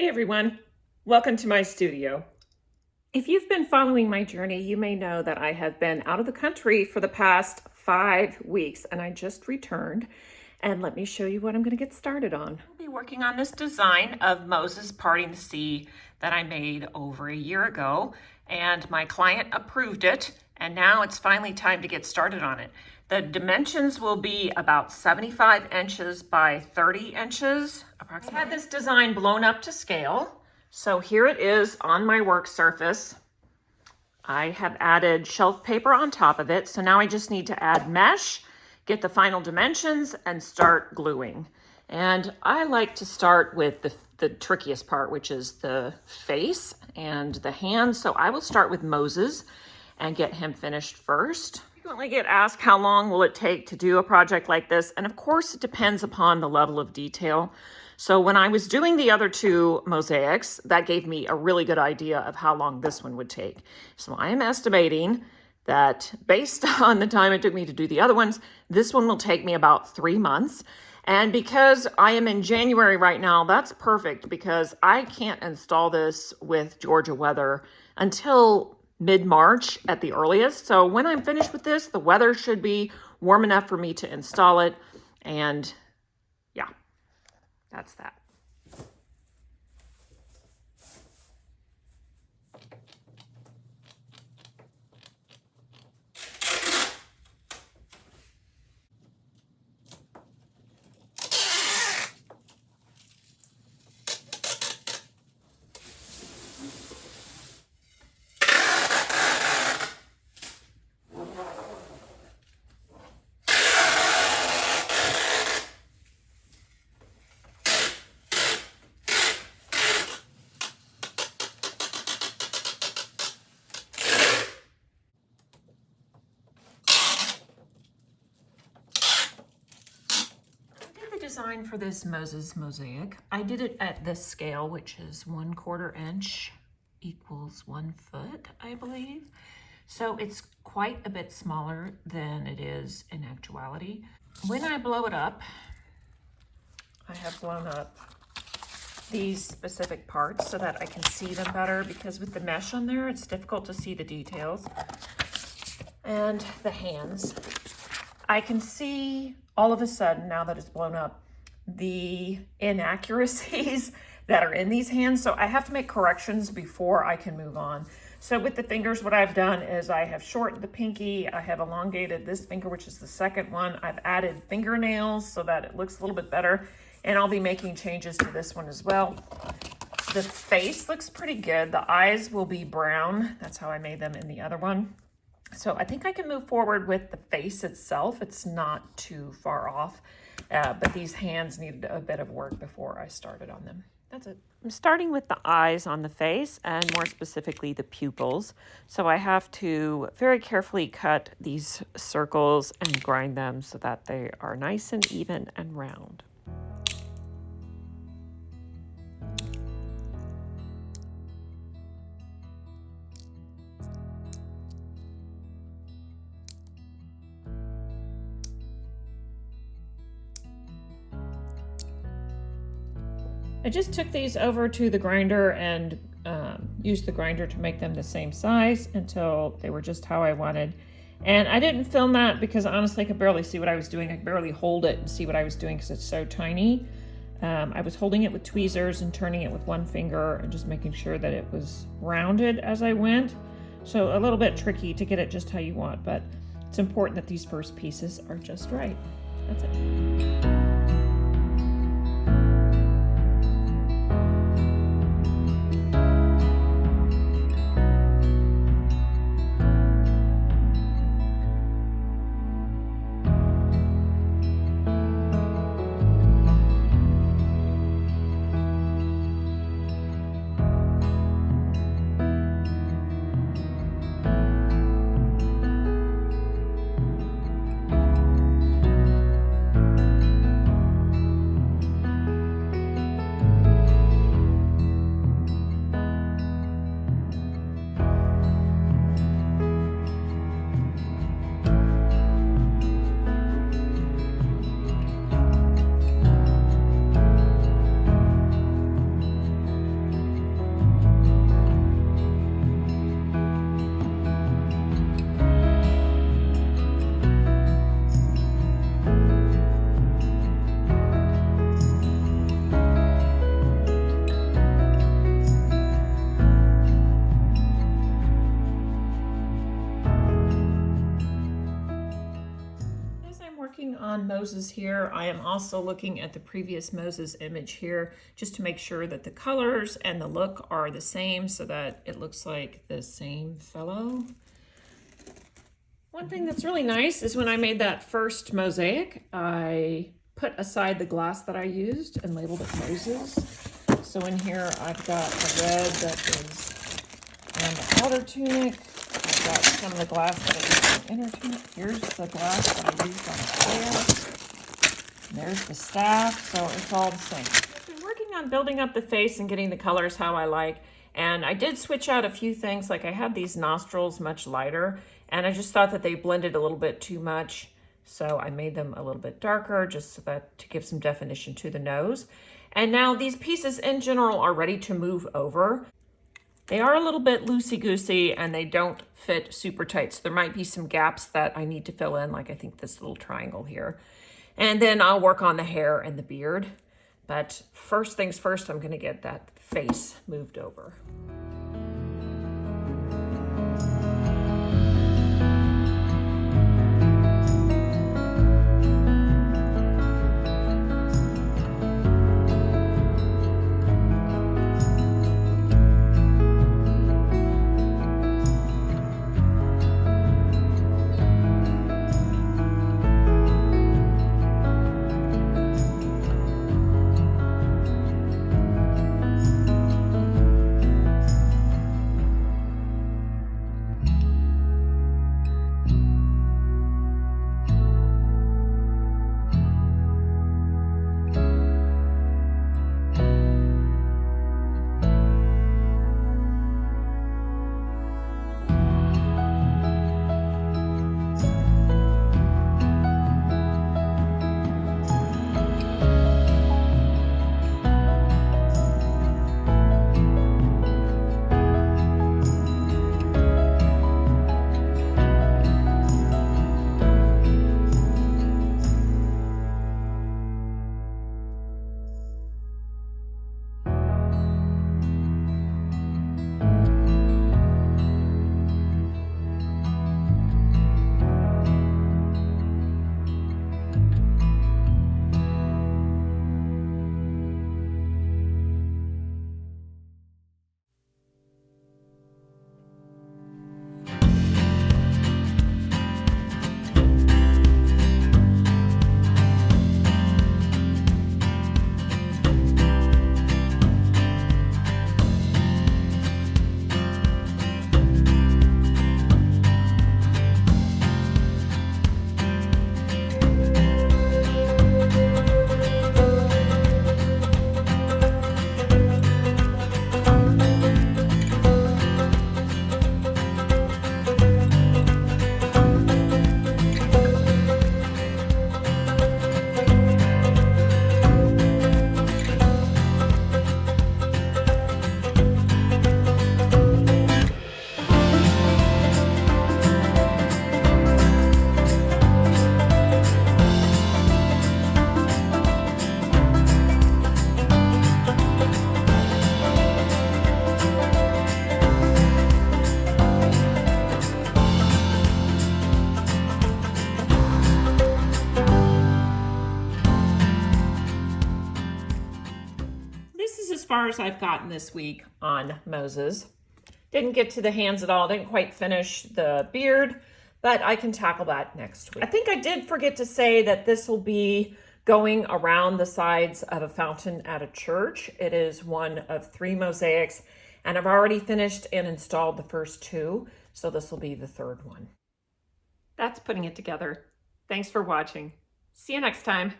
Hey everyone, welcome to my studio. If you've been following my journey, you may know that I have been out of the country for the past 5 weeks and I just returned. And let me show you what I'm going to get started on. I'll be working on this design of Moses parting the sea that I made over a year ago, and my client approved it, and now it's finally time to get started on it. The dimensions will be about 75 inches by 30 inches approximately. I had this design blown up to scale, so here it is on my work surface. I have added shelf paper on top of it, so now I just need to add mesh, get the final dimensions, and start gluing. And I like to start with the trickiest part, which is the face and the hands. So I will start with Moses and get him finished first. I frequently get asked how long will it take to do a project like this, and of course it depends upon the level of detail. So when I was doing the other two mosaics, that gave me a really good idea of how long this one would take. So I am estimating that based on the time it took me to do the other ones, this one will take me about 3 months. And because I am in January right now, that's perfect because I can't install this with Georgia weather until mid-March at the earliest. So when I'm finished with this, the weather should be warm enough for me to install it. And yeah, that's that. Design for this Moses mosaic. I did it at this scale, which is 1/4 inch equals 1 foot, I believe. So it's quite a bit smaller than it is in actuality. When I blow it up, I have blown up these specific parts so that I can see them better, because with the mesh on there, it's difficult to see the details. And the hands. I can see all of a sudden, now that it's blown up, the inaccuracies that are in these hands. So I have to make corrections before I can move on. So with the fingers, what I've done is I have shortened the pinky. I have elongated this finger, which is the second one. I've added fingernails so that it looks a little bit better. And I'll be making changes to this one as well. The face looks pretty good. The eyes will be brown. That's how I made them in the other one. So I think I can move forward with the face itself. It's not too far off, but these hands needed a bit of work before I started on them. That's it. I'm starting with the eyes on the face, and more specifically the pupils. So I have to very carefully cut these circles and grind them so that they are nice and even and round. I just took these over to the grinder and used the grinder to make them the same size until they were just how I wanted. And I didn't film that because honestly I could barely see what I was doing. I could barely hold it and see what I was doing because it's so tiny. I was holding it with tweezers and turning it with one finger and just making sure that it was rounded as I went. So a little bit tricky to get it just how you want, but it's important that these first pieces are just right. That's it. Moses here. I am also looking at the previous Moses image here just to make sure that the colors and the look are the same so that it looks like the same fellow. One thing that's really nice is when I made that first mosaic, I put aside the glass that I used and labeled it Moses. So in here I've got the red that is on the outer tunic. I've got some of the glass that I used on the inner tunic. Here's the glass that I used on the tail. There's the staff, so it's all the same. I've been working on building up the face and getting the colors how I like. And I did switch out a few things, like I had these nostrils much lighter, and I just thought that they blended a little bit too much. So I made them a little bit darker just so that to give some definition to the nose. And now these pieces in general are ready to move over. They are a little bit loosey-goosey and they don't fit super tight. So there might be some gaps that I need to fill in, like I think this little triangle here. And then I'll work on the hair and the beard. But first things first, I'm gonna get that face moved over. Far as I've gotten this week on Moses. Didn't get to the hands at all, didn't quite finish the beard, but I can tackle that next week. I think I did forget to say that this will be going around the sides of a fountain at a church. It is one of 3 mosaics, and I've already finished and installed the first 2, so this will be the 3rd one. That's putting it together. Thanks for watching. See you next time.